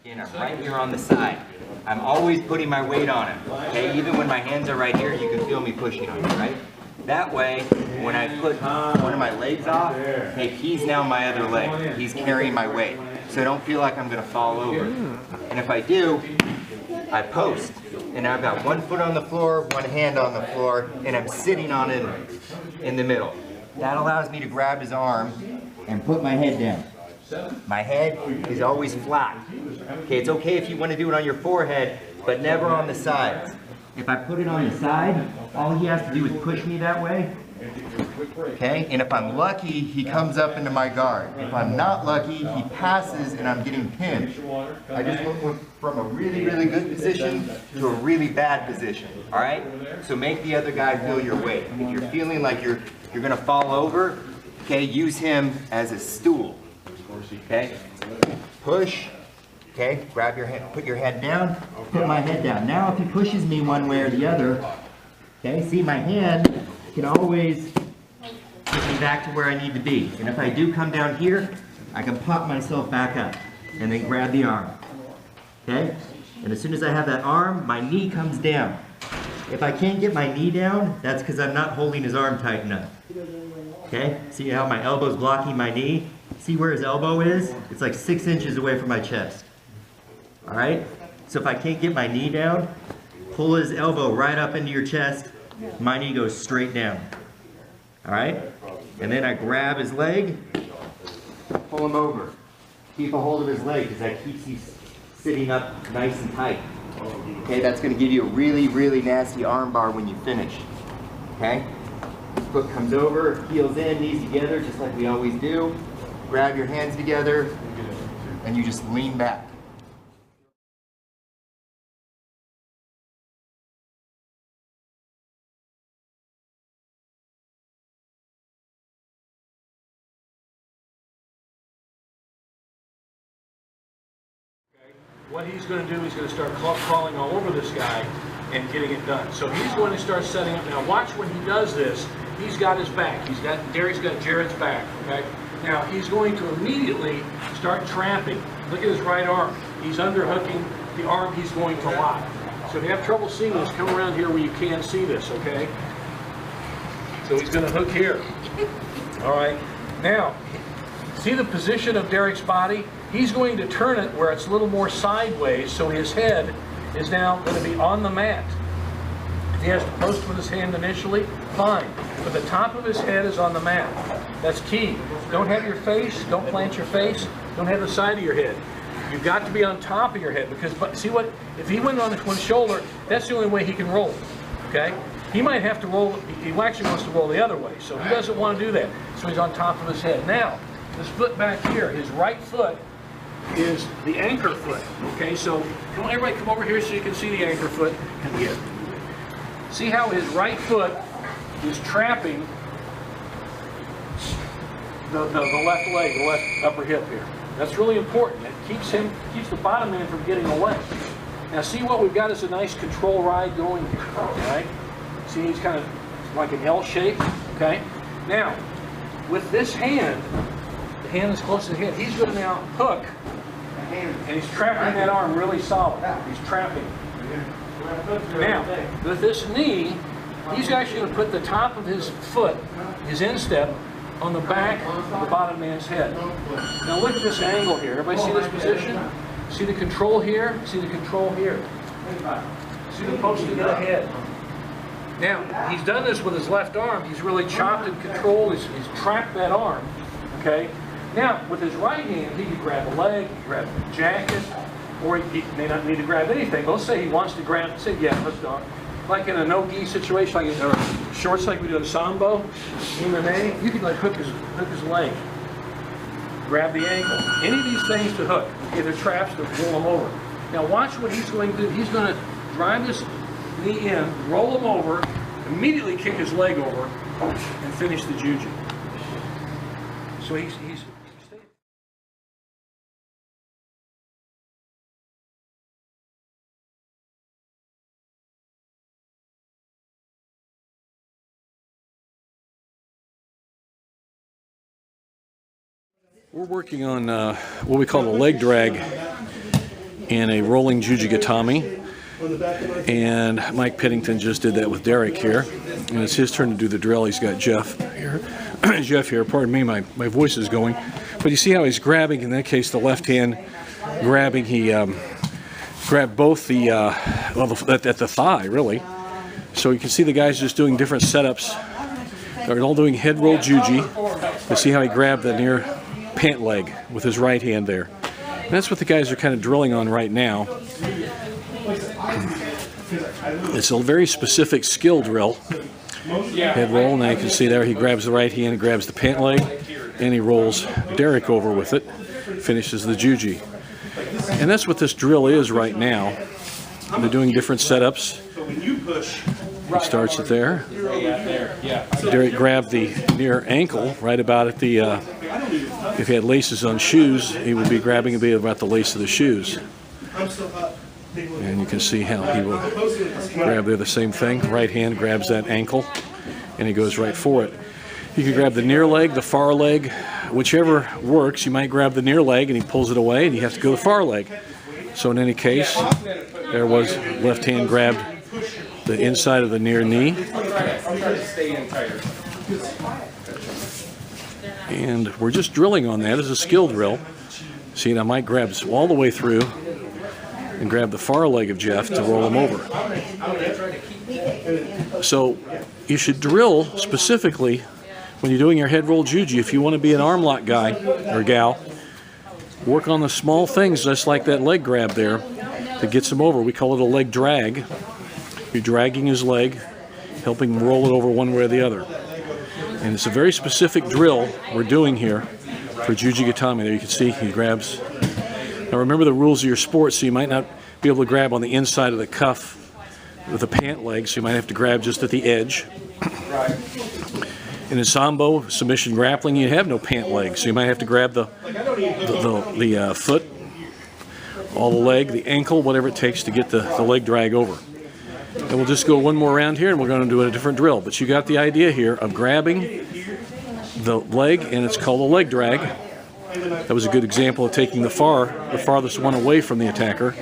and I'm right here on the side. I'm always putting my weight on him, okay? Even when my hands are right here, you can feel me pushing on him, right? That way, when I put one of my legs off, hey, he's now my other leg. He's carrying my weight. So I don't feel like I'm gonna fall over. And if I do, I post. And I've got one foot on the floor, one hand on the floor, and I'm sitting on it in the middle. That allows me to grab his arm and put my head down. My head is always flat. Okay, it's okay if you want to do it on your forehead, but never on the sides. If I put it on the side, all he has to do is push me that way. Okay, and if I'm lucky, he comes up into my guard. If I'm not lucky, he passes and I'm getting pinned. I just went from a really, really good position to a really bad position. All right, so make the other guy feel your weight. If you're feeling like you're gonna fall over, okay, use him as a stool. Okay, push. Okay, grab your head, put your head down, put my head down. Now if he pushes me one way or the other, okay, see my hand can always get me back to where I need to be. And if I do come down here, I can pop myself back up and then grab the arm. Okay, and as soon as I have that arm, my knee comes down. If I can't get my knee down, that's because I'm not holding his arm tight enough. Okay, see how my elbow's blocking my knee? See where his elbow is? It's like 6 inches away from my chest. All right, so if I can't get my knee down, pull his elbow right up into your chest, my knee goes straight down. All right, and then I grab his leg, pull him over. Keep a hold of his leg because that keeps you sitting up nice and tight. Okay, that's gonna give you a really, really nasty arm bar when you finish. Okay, foot comes over, heels in, knees together, just like we always do. Grab your hands together, and you just lean back. What he's going to do, he's going to start crawling all over this guy and getting it done. So he's going to start setting up. Now watch when he does this, he's got his back. Derek's got Jared's back, okay? Now he's going to immediately start trapping. Look at his right arm. He's underhooking the arm he's going to lock. So if you have trouble seeing this, come around here where you can see this, okay? So he's going to hook here. All right. Now, see the position of Derek's body? He's going to turn it where it's a little more sideways, so his head is now going to be on the mat. If he has to post with his hand initially, fine. But the top of his head is on the mat. That's key. Don't have your face, don't plant your face, don't have the side of your head. You've got to be on top of your head because, see what, if he went on one shoulder, that's the only way he can roll, okay? He might have to roll, he actually wants to roll the other way, so he doesn't want to do that. So he's on top of his head. Now, this foot back here, his right foot is the anchor foot, okay? So come on, everybody come over here so you can see the anchor foot. Come here. See how his right foot is trapping the left leg, the left upper hip here. That's really important. It keeps the bottom man from getting away. Now see what we've got is a nice control ride going here, okay? See he's kind of like an L shape, okay? Now, with this hand, the hand is close to the head, he's going to now hook, and he's trapping that arm really solid. He's trapping. Now, with this knee, he's actually going to put the top of his foot, his instep, on the back of the bottom man's head. Now look at this angle here. Everybody see this position? See the control here? See the control here? See the posting of the head? Now, he's done this with his left arm. He's really chopped and controlled. He's trapped that arm. Okay? Now, with his right hand, he can grab a leg, he can grab a jacket, or he may not need to grab anything. Let's say he wants to grab, say, yeah, let's do it. Like in a no-gi situation, like in shorts like we do in Sambo, MMA, you can like hook his leg, grab the ankle. Any of these things to hook, either traps to roll them over. Now watch what he's going to do. He's going to drive his knee in, roll him over, immediately kick his leg over, and finish the juju. So he's We're working on what we call the leg drag in a rolling Juji Gatame. And Mike Pennington just did that with Derek here. And it's his turn to do the drill. He's got Jeff here. Jeff here, pardon me, my voice is going. But you see how he's grabbing, in that case, the left hand grabbing. He grabbed both the, at the thigh, really. So you can see the guys just doing different setups. They're all doing head roll juji. You see how he grabbed the near pant leg with his right hand there. And that's what the guys are kind of drilling on right now. It's a very specific skill drill. Head roll, now you can see there he grabs the right hand, he grabs the pant leg, and he rolls Derek over with it, finishes the juji. And that's what this drill is right now. They're doing different setups. He starts it there. Derek grabbed the near ankle right about at the, if he had laces on shoes, he would be grabbing about the lace of the shoes. And you can see how he will grab there the same thing. Right hand grabs that ankle and he goes right for it. You can grab the near leg, the far leg, whichever works. You might grab the near leg and he pulls it away and you have to go the far leg. So in any case, there was left hand grabbed the inside of the near knee. And we're just drilling on that as a skill drill. See, now Mike grabs all the way through and grab the far leg of Jeff to roll him over. So you should drill specifically when you're doing your head roll juji. If you want to be an arm lock guy or gal, work on the small things just like that leg grab there that gets him over. We call it a leg drag. You're dragging his leg, helping him roll it over one way or the other. And it's a very specific drill we're doing here for Juji Gatame. There you can see he grabs. Now remember the rules of your sport, so you might not be able to grab on the inside of the cuff with a pant leg, so you might have to grab just at the edge. In a sambo, submission grappling, you have no pant leg, so you might have to grab the foot, all the leg, the ankle, whatever it takes to get the leg drag over. And we'll just go one more round here and we're going to do a different drill. But you got the idea here of grabbing the leg, and it's called a leg drag. That was a good example of taking the farthest one away from the attacker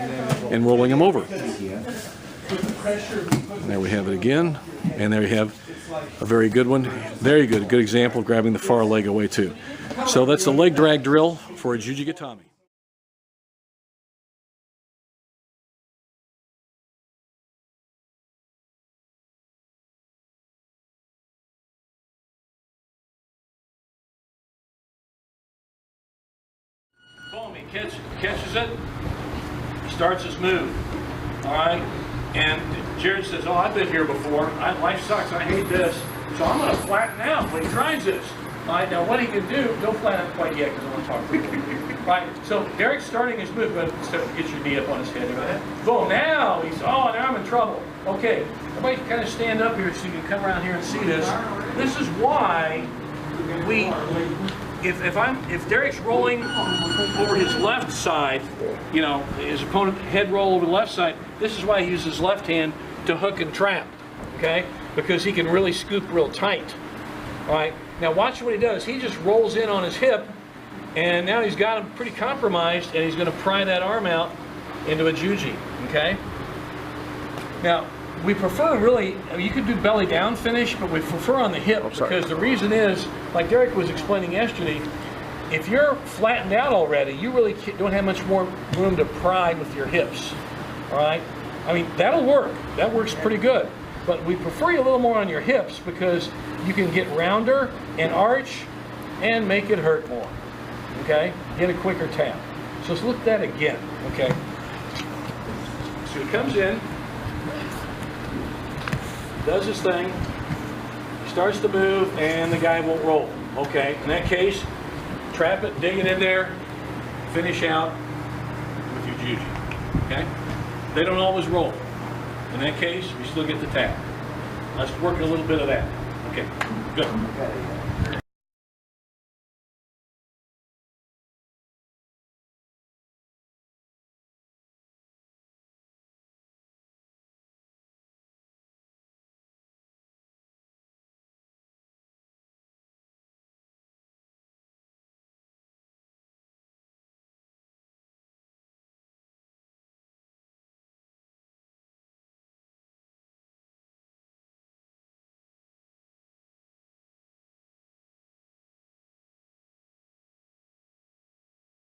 and rolling him over. And there we have it again. And there you have a very good one. Very good. A good example of grabbing the far leg away too. So that's the leg drag drill for a Juji Gatame. Boom, he catches it, starts his move, all right? And Jared says, oh, I've been here before. Life sucks, I hate this. So I'm going to flatten out when he tries this. All right, now what he can do, don't flatten out quite yet because I want to talk to him. Right, so Derek's starting his move, but get your knee up on his head. Boom, now he's, oh, now I'm in trouble. Okay, everybody kind of stand up here so you can come around here and see this. This is why if Derek's rolling over his left side, you know, his opponent head roll over the left side, this is why he uses his left hand to hook and trap, okay? Because he can really scoop real tight, all right? Now watch what he does. He just rolls in on his hip, and now he's got him pretty compromised, and he's going to pry that arm out into a juji, okay? Now, we prefer really, I mean, you could do belly down finish, but we prefer on the hip because the reason is, like Derek was explaining yesterday, if you're flattened out already, you really don't have much more room to pry with your hips, all right? I mean, that'll work. That works pretty good. But we prefer you a little more on your hips because you can get rounder and arch and make it hurt more, okay? Get a quicker tap. So let's look at that again, okay? So he comes in, does his thing, starts to move, and the guy won't roll. Okay, in that case, trap it, dig it in there, finish out with your juji. Okay? They don't always roll. In that case, you still get the tap. Let's work a little bit of that. Okay, good.